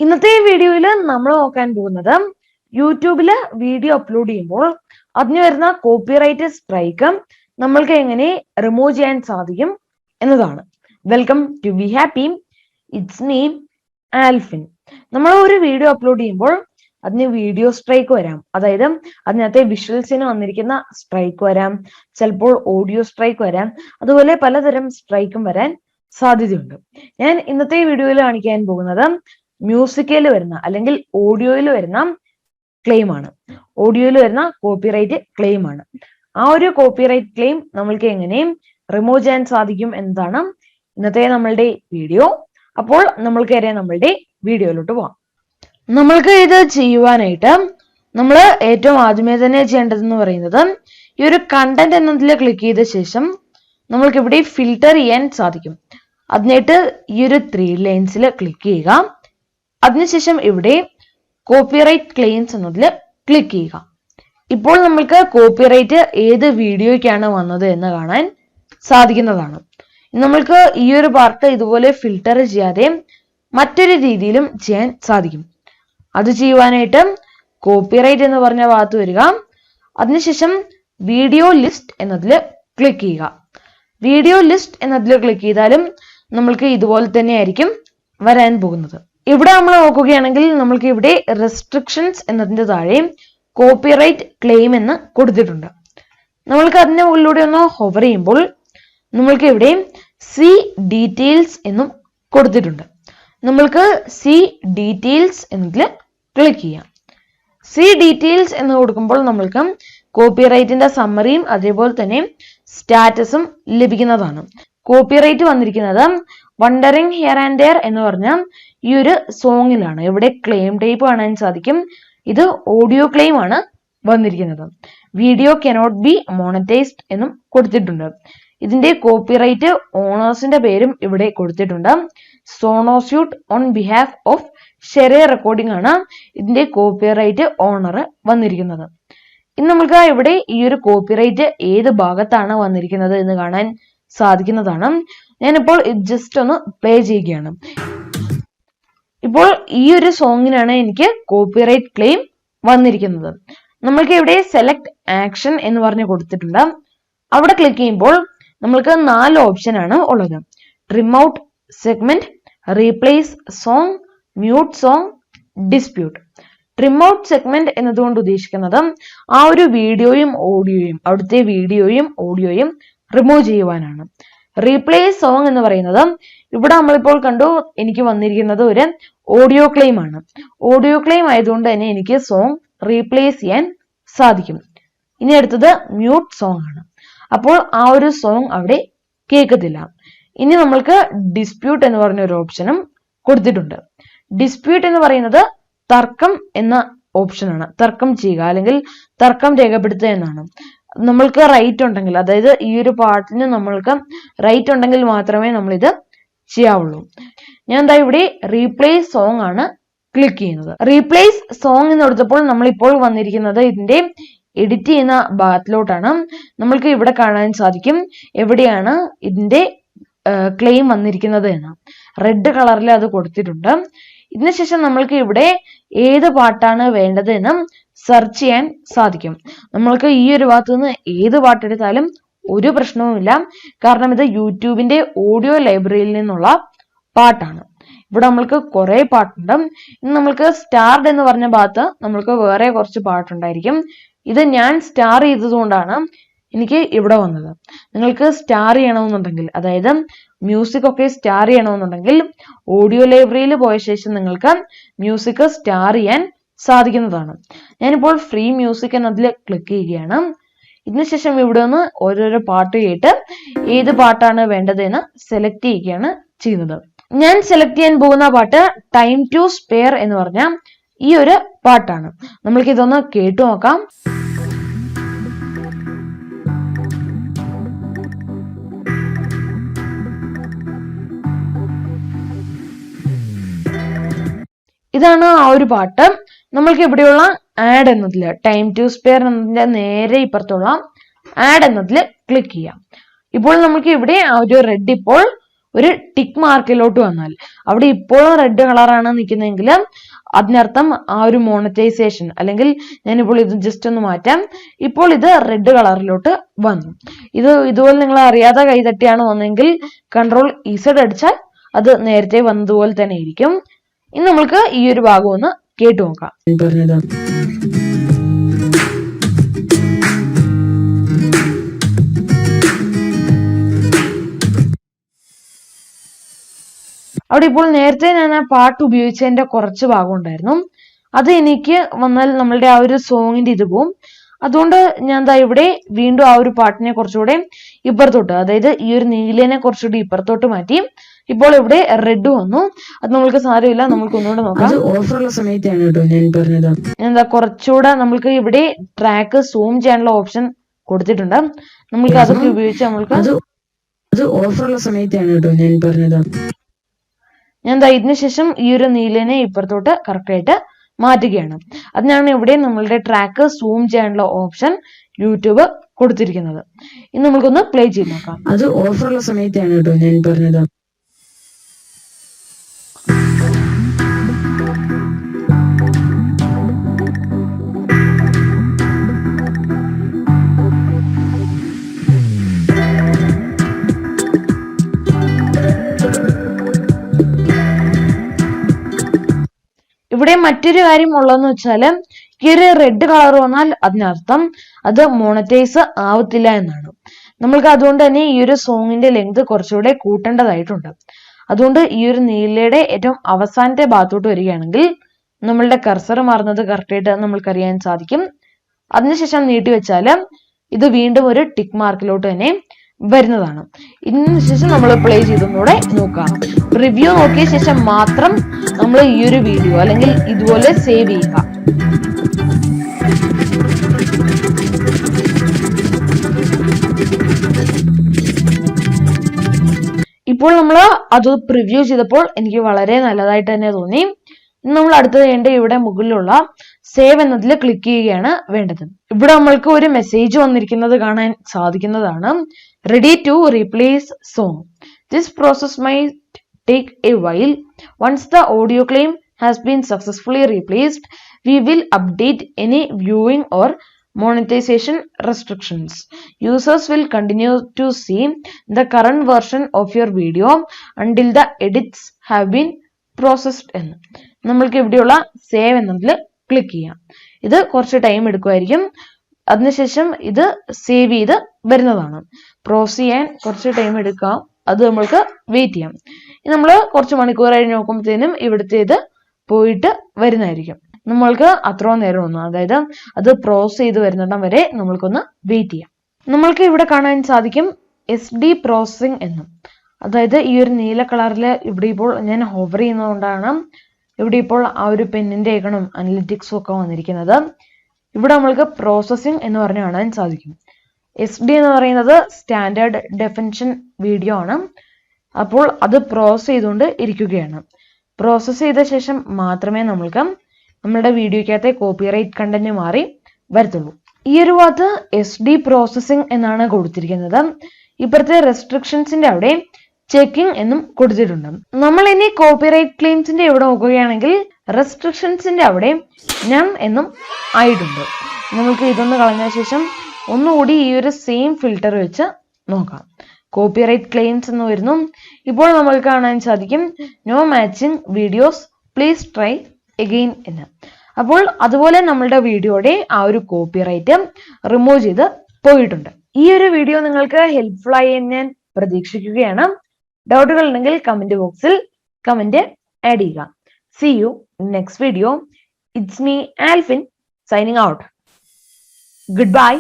ഇന്നത്തെ വീഡിയോയിൽ നമ്മൾ നോക്കാൻ പോകുന്നത് യൂട്യൂബിൽ വീഡിയോ അപ്ലോഡ് ചെയ്യുമ്പോൾ അതിന് വരുന്ന കോപ്പിറൈറ്റ് സ്ട്രൈക്ക് നമ്മൾക്ക് എങ്ങനെ റിമൂവ് ചെയ്യാൻ സാധിക്കും എന്നതാണ്. Welcome to be happy, it's me Alfin. നമ്മൾ ഒരു വീഡിയോ അപ്ലോഡ് ചെയ്യുമ്പോൾ അതിന് വീഡിയോ സ്ട്രൈക്ക് വരാം, അതായത് അതിനകത്തെ വിഷ്വൽസിന് വന്നിരിക്കുന്ന സ്ട്രൈക്ക് വരാം, ചിലപ്പോൾ ഓഡിയോ സ്ട്രൈക്ക് വരാം, അതുപോലെ പലതരം സ്ട്രൈക്കും വരാൻ സാധ്യതയുണ്ട്. ഞാൻ ഇന്നത്തെ വീഡിയോയിൽ കാണിക്കാൻ പോകുന്നത് മ്യൂസിക്കയിൽ വരുന്ന അല്ലെങ്കിൽ ഓഡിയോയിൽ വരുന്ന ക്ലെയിം ആണ്. ഓഡിയോയിൽ വരുന്ന കോപ്പിറൈറ്റ് ക്ലെയിം ആണ്. ആ ഒരു കോപ്പിറൈറ്റ് ക്ലെയിം നമ്മൾക്ക് എങ്ങനെയും റിമൂവ് ചെയ്യാൻ സാധിക്കും എന്നതാണ് ഇന്നത്തെ നമ്മളുടെ വീഡിയോ. അപ്പോൾ നമ്മൾക്ക് നമ്മളുടെ വീഡിയോയിലോട്ട് പോവാം. നമ്മൾക്ക് ഇത് ചെയ്യുവാനായിട്ട് നമ്മൾ ഏറ്റവും ആദ്യമേ തന്നെ ചെയ്യേണ്ടതെന്ന് പറയുന്നത് ഈ ഒരു കണ്ടന്റ് എന്നതിൽ ക്ലിക്ക് ചെയ്ത ശേഷം നമ്മൾക്ക് ഇവിടെ ഫിൽട്ടർ ചെയ്യാൻ സാധിക്കും. അതിനായിട്ട് ഈ ഒരു 3 ലൈൻസിൽ ക്ലിക്ക് ചെയ്യുക. അതിനുശേഷം ഇവിടെ കോപ്പിറൈറ്റ് ക്ലെയിംസ് എന്നതിൽ ക്ലിക്ക് ചെയ്യുക. ഇപ്പോൾ നമ്മൾക്ക് കോപ്പിറൈറ്റ് ഏത് വീഡിയോയ്ക്കാണ് വന്നത് എന്ന് കാണാൻ സാധിക്കുന്നതാണ്. നമ്മൾക്ക് ഈ ഒരു പാർട്ട് ഇതുപോലെ ഫിൽട്ടർ ചെയ്യാതെ മറ്റൊരു രീതിയിലും ചെയ്യാൻ സാധിക്കും. അത് ചെയ്യുവാനായിട്ട് കോപ്പിറൈറ്റ് എന്ന് പറഞ്ഞ ഭാഗത്ത് വരിക. അതിനുശേഷം വീഡിയോ ലിസ്റ്റ് എന്നതിൽ ക്ലിക്ക് ചെയ്യുക. വീഡിയോ ലിസ്റ്റ് എന്നതിൽ ക്ലിക്ക് ചെയ്താലും നമ്മൾക്ക് ഇതുപോലെ തന്നെ ആയിരിക്കും വരാൻ പോകുന്നത്. ഇവിടെ നമ്മൾ നോക്കുകയാണെങ്കിൽ നമ്മൾക്ക് ഇവിടെ റെസ്ട്രിക്ഷൻസ് എന്നതിന്റെ താഴെ കോപ്പിറൈറ്റ് ക്ലെയിം എന്ന് കൊടുത്തിട്ടുണ്ട്. നമ്മൾക്ക് അതിന്റെ മുകളിലൂടെ ഒന്ന് ഹോവർ ചെയ്യുമ്പോൾ നമ്മൾക്ക് ഇവിടെ സി ഡീറ്റെയിൽസ് എന്നും കൊടുത്തിട്ടുണ്ട്. നമ്മൾക്ക് സി ഡീറ്റെയിൽസ് എന്നതിൽ ക്ലിക്ക് ചെയ്യാം. സി ഡീറ്റെയിൽസ് എന്ന് കൊടുക്കുമ്പോൾ നമ്മൾക്ക് കോപ്പിറൈറ്റിന്റെ സമ്മറിയും അതേപോലെ തന്നെ സ്റ്റാറ്റസും ലഭിക്കുന്നതാണ്. കോപ്പിറൈറ്റ് വന്നിരിക്കുന്നത് വണ്ടറിങ് ഹിയർ ആൻഡ് ദെയർ എന്ന് പറഞ്ഞ ഈ ഒരു സോങ്ങിലാണ്. ഇവിടെ ക്ലെയിം ടൈപ്പ് കാണാൻ സാധിക്കും. ഇത് ഓഡിയോ ക്ലെയിം ആണ് വന്നിരിക്കുന്നത്. വീഡിയോ കനോട്ട് ബി മോണറ്റൈസ്ഡ് എന്നും കൊടുത്തിട്ടുണ്ട്. ഇതിന്റെ കോപ്പിറൈറ്റ് ഓണേഴ്സിന്റെ പേരും ഇവിടെ കൊടുത്തിട്ടുണ്ട്. Sonosuite on behalf of share recording ആണ് ഇതിന്റെ കോപ്പിറൈറ്റ് ഓണർ വന്നിരിക്കുന്നത്. ഇനി നമുക്ക് ഇവിടെ ഈ ഒരു കോപ്പിറൈറ്റ് ഏത് ഭാഗത്താണ് വന്നിരിക്കുന്നത് എന്ന് കാണാൻ സാധിക്കുന്നതാണ്. ഞാനിപ്പോൾ ജസ്റ്റ് ഒന്ന് പ്ലേ ചെയ്യുകയാണ്. ഇപ്പോൾ ഈ ഒരു സോങ്ങിനാണ് എനിക്ക് കോപ്പിറൈറ്റ് ക്ലെയിം വന്നിരിക്കുന്നത്. നമ്മൾക്ക് ഇവിടെ സെലക്ട് ആക്ഷൻ എന്ന് പറഞ്ഞ് കൊടുത്തിട്ടുണ്ട്. അവിടെ ക്ലിക്ക് ചെയ്യുമ്പോൾ നമ്മൾക്ക് 4 ഓപ്ഷൻ ആണ് ഉള്ളത്. Trim out segment, replace song, mute song, dispute. Trim out segment എന്നതുകൊണ്ട് ഉദ്ദേശിക്കുന്നത് ആ ഒരു വീഡിയോയും ഓഡിയോയും അവിടുത്തെ വീഡിയോയും ഓഡിയോയും റിമൂവ് ചെയ്യുവാനാണ്. റീപ്ലേസ് സോങ് എന്ന് പറയുന്നത് ഇവിടെ നമ്മളിപ്പോൾ കണ്ടു എനിക്ക് വന്നിരിക്കുന്നത് ഒരു ഓഡിയോ ക്ലെയിം ആണ്. ഓഡിയോ ക്ലെയിം ആയതുകൊണ്ട് തന്നെ എനിക്ക് സോങ് റീപ്ലേസ് ചെയ്യാൻ സാധിക്കും. ഇനി അടുത്തത് മ്യൂട്ട് സോങ് ആണ്. അപ്പോൾ ആ ഒരു സോങ് അവിടെ കേൾക്കത്തില്ല. ഇനി നമ്മൾക്ക് ഡിസ്പ്യൂട്ട് എന്ന് പറഞ്ഞ ഒരു ഓപ്ഷനും കൊടുത്തിട്ടുണ്ട്. ഡിസ്പ്യൂട്ട് എന്ന് പറയുന്നത് തർക്കം എന്ന ഓപ്ഷനാണ്. തർക്കം ചെയ്യുക അല്ലെങ്കിൽ തർക്കം രേഖപ്പെടുത്തുക എന്നാണ്. നമ്മൾക്ക് റൈറ്റ് ഉണ്ടെങ്കിൽ, അതായത് ഈ ഒരു പാട്ടിന് നമ്മൾക്ക് റൈറ്റ് ഉണ്ടെങ്കിൽ മാത്രമേ നമ്മൾ ഇത് ചെയ്യാവുള്ളൂ. ഞാൻ എന്താ ഇവിടെ റീപ്ലേസ് സോങ് ആണ് ക്ലിക്ക് ചെയ്യുന്നത്. റീപ്ലേസ് സോങ് എന്ന് കൊടുത്തപ്പോൾ നമ്മളിപ്പോൾ വന്നിരിക്കുന്നത് ഇതിന്റെ എഡിറ്റ് ചെയ്യുന്ന ഭാഗത്തിലോട്ടാണ്. നമ്മൾക്ക് ഇവിടെ കാണാൻ സാധിക്കും എവിടെയാണ് ഇതിന്റെ ക്ലെയിം വന്നിരിക്കുന്നത് എന്ന്. റെഡ് കളറിൽ അത് കൊടുത്തിട്ടുണ്ട്. ഇതിനുശേഷം നമ്മൾക്ക് ഇവിടെ ഏത് പാട്ടാണ് വേണ്ടത് എന്ന് സെർച്ച് ചെയ്യാൻ സാധിക്കും. നമ്മൾക്ക് ഈ ഒരു ഭാഗത്ത് നിന്ന് ഏത് പാട്ടെടുത്താലും ഒരു പ്രശ്നവുമില്ല. കാരണം ഇത് യൂട്യൂബിന്റെ ഓഡിയോ ലൈബ്രറിയിൽ നിന്നുള്ള പാട്ടാണ്. ഇവിടെ നമ്മൾക്ക് കുറെ പാട്ടുണ്ട്. ഇനി നമ്മൾക്ക് സ്റ്റാർഡ് എന്ന് പറഞ്ഞ ഭാഗത്ത് നമ്മൾക്ക് വേറെ കുറച്ച് പാട്ടുണ്ടായിരിക്കും. ഇത് ഞാൻ സ്റ്റാർ ചെയ്തത് കൊണ്ടാണ് എനിക്ക് ഇവിടെ വന്നത്. നിങ്ങൾക്ക് സ്റ്റാർ ചെയ്യണമെന്നുണ്ടെങ്കിൽ, അതായത് മ്യൂസിക് ഒക്കെ സ്റ്റാർ ചെയ്യണമെന്നുണ്ടെങ്കിൽ ഓഡിയോ ലൈബ്രറിയിൽ പോയ ശേഷം നിങ്ങൾക്ക് മ്യൂസിക് സ്റ്റാർ ചെയ്യാൻ സാധിക്കുന്നതാണ്. ഞാനിപ്പോൾ ഫ്രീ മ്യൂസിക് എന്നതിൽ ക്ലിക്ക് ചെയ്യുകയാണ്. ഇതിനുശേഷം ഇവിടെ നിന്ന് ഓരോരോ പാട്ട് കേട്ട് ഏത് പാട്ടാണ് വേണ്ടത് എന്ന് സെലക്ട് ചെയ്യുകയാണ് ചെയ്യുന്നത്. ഞാൻ സെലക്ട് ചെയ്യാൻ പോകുന്ന പാട്ട് ടൈം ടു സ്പെയർ എന്ന് പറഞ്ഞ ഈ ഒരു പാട്ടാണ്. നമ്മൾക്ക് ഇതൊന്ന് കേട്ടു നോക്കാം. ഇതാണ് ആ ഒരു പാട്ട്. നമ്മൾക്ക് ഇവിടെയുള്ള ആഡ് എന്നതില് ടൈം ടു സ്പെയർ എന്നതിന്റെ നേരെ ഇപ്പുറത്തുള്ള ആഡ് എന്നതിൽ ക്ലിക്ക് ചെയ്യാം. ഇപ്പോൾ നമുക്ക് ഇവിടെ ആ ഒരു റെഡ് ഇപ്പോൾ ഒരു ടിക്ക് മാർക്കിലോട്ട് വന്നാൽ, അവിടെ ഇപ്പോഴും റെഡ് കളറാണ് നിൽക്കുന്നതെങ്കിൽ അതിനർത്ഥം ആ ഒരു മോണറ്റൈസേഷൻ, അല്ലെങ്കിൽ ഞാനിപ്പോൾ ഇത് ജസ്റ്റ് ഒന്ന് മാറ്റാം, ഇപ്പോൾ ഇത് റെഡ് കളറിലോട്ട് വന്നു. ഇതുപോലെ നിങ്ങൾ അറിയാതെ കൈതട്ടിയാണ് വന്നെങ്കിൽ Ctrl+Z അടിച്ചാൽ അത് നേരത്തെ വന്നതുപോലെ തന്നെ ഇരിക്കും. ഇനി നമ്മൾക്ക് ഈ ഒരു ഭാഗം ഒന്ന് കേട്ടു നോക്കാം. അവിടെ ഇപ്പോൾ നേരത്തെ ഞാൻ ആ പാട്ട് ഉപയോഗിച്ചതിന്റെ കുറച്ച് ഭാഗം ഉണ്ടായിരുന്നു, അത് എനിക്ക് വന്നാൽ നമ്മളുടെ ആ ഒരു സോങ്ങിന്റെ ഇത് പോവും. അതുകൊണ്ട് ഞാൻ ദാ ഇവിടെ വീണ്ടും ആ ഒരു പാട്ടിനെ കുറച്ചുകൂടെ ഇപ്പുറത്തോട്ട്, അതായത് ഈ ഒരു നീലേനെ കുറച്ചുകൂടി ഇപ്പുറത്തോട്ട് മാറ്റി. ഇപ്പോൾ ഇവിടെ റെഡ് വന്നു. അത് നമ്മൾക്ക് സാരമില്ല, നമ്മൾക്ക് ഒന്നുകൂടെ നോക്കാം. ഓഫറുള്ള സമയത്താണ് കേട്ടോ ഞാൻ പറഞ്ഞത്. എന്താ കുറച്ചുകൂടെ നമ്മൾക്ക് ഇവിടെ ട്രാക്ക് സൂം ചെയ്യാനുള്ള ഓപ്ഷൻ കൊടുത്തിട്ടുണ്ട്. നമ്മൾക്ക് അതൊക്കെ ഉപയോഗിച്ച് അത് ഓഫറുള്ള സമയത്താണ് കേട്ടോ ഞാൻ പറഞ്ഞത്. ഞാൻ ഇതിനു ശേഷം ഈ ഒരു നീലനെ ഇപ്പുറത്തോട്ട് കറക്റ്റ് ആയിട്ട് മാറ്റുകയാണ്. അതിനാണ് ഇവിടെ നമ്മളുടെ ട്രാക്ക് സൂം ചെയ്യാനുള്ള ഓപ്ഷൻ യൂട്യൂബ് കൊടുത്തിരിക്കുന്നത്. ഇനി നമുക്കൊന്ന് പ്ലേ ചെയ്ത് നോക്കാം. അത് ഓഫറുള്ള സമയത്താണ് കേട്ടോ ഞാൻ പറഞ്ഞത്. ഇവിടെ മറ്റൊരു കാര്യം ഉള്ളതെന്ന് വെച്ചാല്, ഈ ഒരു റെഡ് കളർ വന്നാൽ അതിനർത്ഥം അത് മോണറ്റൈസ് ആവത്തില്ല എന്നാണ്. നമ്മൾക്ക് അതുകൊണ്ട് തന്നെ ഈ ഒരു സോങ്ങിന്റെ ലെങ്ത് കുറച്ചുകൂടെ കൂട്ടേണ്ടതായിട്ടുണ്ട്. അതുകൊണ്ട് ഈ ഒരു നീലയുടെ ഏറ്റവും അവസാനത്തെ ഭാഗത്തോട്ട് വരികയാണെങ്കിൽ നമ്മളുടെ കർസർ മാറുന്നത് കറക്റ്റായിട്ട് നമ്മൾക്കറിയാൻ സാധിക്കും. അതിനുശേഷം നീട്ടി വെച്ചാല് ഇത് വീണ്ടും ഒരു ടിക്ക് മാർക്കിലോട്ട് തന്നെ വരുന്നതാണ്. ഇതിനുശേഷം നമ്മൾ പ്ലേ ചെയ്തൊന്നുകൂടെ നോക്കാം. റിവ്യൂ നോക്കിയ ശേഷം മാത്രം നമ്മൾ ഈ ഒരു വീഡിയോ അല്ലെങ്കിൽ ഇതുപോലെ സേവ് ചെയ്യുക. ഇപ്പോൾ നമ്മൾ അത് പ്രിവ്യൂ ചെയ്തപ്പോൾ എനിക്ക് വളരെ നല്ലതായിട്ട് തന്നെ തോന്നി. നമ്മൾ അടുത്തത് ചെയ്യേണ്ട ഇവിടെ മുകളിലുള്ള സേവ് എന്നതിൽ ക്ലിക്ക് ചെയ്യുകയാണ് വേണ്ടത്. ഇവിടെ നമ്മൾക്ക് ഒരു മെസ്സേജ് വന്നിരിക്കുന്നത് കാണാൻ സാധിക്കുന്നതാണ്. Ready to replace song. This process might take a while. Once the audio claim has been successfully replaced, we will update any viewing or monetization restrictions. Users will continue to see the current version of your video until the edits have been processed എന്ന് നമ്മൾക്ക് ഇവിടെയുള്ള save എന്നതിൽ click ചെയ്യാം. ഇത് കുറച്ച് time എടുക്കുമായിരിക്കും. അതിനുശേഷം ഇത് save ചെയ്ത് വരുന്നതാണ്. പ്രോസസ് ചെയ്യാൻ കുറച്ച് ടൈം എടുക്കാം, അത് നമ്മൾക്ക് വെയിറ്റ് ചെയ്യാം. നമ്മൾ കുറച്ച് മണിക്കൂർ കഴിഞ്ഞ് നോക്കുമ്പോഴത്തേനും ഇവിടുത്തെ ഇത് പോയിട്ട് വരുന്നതായിരിക്കും. നമ്മൾക്ക് അത്രയും നേരം ഒന്നും, അതായത് അത് പ്രോസസ് ചെയ്ത് വരുന്നിടം വരെ നമ്മൾക്കൊന്ന് വെയിറ്റ് ചെയ്യാം. നമ്മൾക്ക് ഇവിടെ കാണാൻ സാധിക്കും SD പ്രോസസിങ് എന്നും. അതായത് ഈ ഒരു നീല കളറിൽ ഇവിടെ ഇപ്പോൾ ഞാൻ ഹോവർ ചെയ്യുന്നതുകൊണ്ടാണ് ഇവിടെ ഇപ്പോൾ ആ ഒരു പെന്നിന്റെ ഐക്കണും അനലിറ്റിക്സും ഒക്കെ വന്നിരിക്കുന്നത്. ഇവിടെ നമ്മൾക്ക് പ്രോസസിങ് എന്ന് പറഞ്ഞ് കാണാൻ സാധിക്കും. SD എന്ന് പറയുന്നത് സ്റ്റാൻഡേർഡ് ഡെഫിനിഷൻ വീഡിയോ ആണ്. അപ്പോൾ അത് പ്രോസസ് ചെയ്തുകൊണ്ട് ഇരിക്കുകയാണ്. പ്രോസസ് ചെയ്ത ശേഷം മാത്രമേ നമ്മൾക്ക് നമ്മുടെ വീഡിയോക്കകത്തെ കോപ്പിറൈറ്റ് കണ്ടന്റ് മാറി വരത്തുള്ളൂ. ഈ ഒരു ഭാഗത്ത് SD പ്രോസസിങ് എന്നാണ് കൊടുത്തിരിക്കുന്നത്. ഇപ്പോഴത്തെ റെസ്ട്രിക്ഷൻസിന്റെ അവിടെ ചെക്കിംഗ് എന്നും കൊടുത്തിട്ടുണ്ട്. നമ്മൾ ഇനി കോപ്പിറൈറ്റ് ക്ലെയിംസിന്റെ ഇവിടെ നോക്കുകയാണെങ്കിൽ റെസ്ട്രിക്ഷൻസിന്റെ അവിടെ നൺ എന്നും ആയിട്ടുണ്ട്. നമുക്ക് ഇതൊന്ന് കളഞ്ഞ ശേഷം ഒന്നുകൂടി ഈ ഒരു സെയിം ഫിൽറ്റർ വെച്ച് നോക്കാം. കോപ്പിറൈറ്റ് ക്ലെയിംസ് എന്ന് വരുന്നു. ഇപ്പോൾ നമുക്ക് കാണാൻ സാധിക്കും no matching videos, please try again എന്ന്. അപ്പോൾ അതുപോലെ നമ്മളുടെ വീഡിയോയുടെ ആ ഒരു കോപ്പിറൈറ്റ് റിമൂവ് ചെയ്ത് പോയിട്ടുണ്ട്. ഈ ഒരു വീഡിയോ നിങ്ങൾക്ക് ഹെൽപ്ഫുൾ ആയി എന്ന് ഞാൻ പ്രതീക്ഷിക്കുകയാണ്. ഡൗട്ടുകൾ ഉണ്ടെങ്കിൽ കമന്റ് ബോക്സിൽ കമന്റ് ആഡ് ചെയ്യുക. See you in next video. It's me, Alphin, signing out. Goodbye.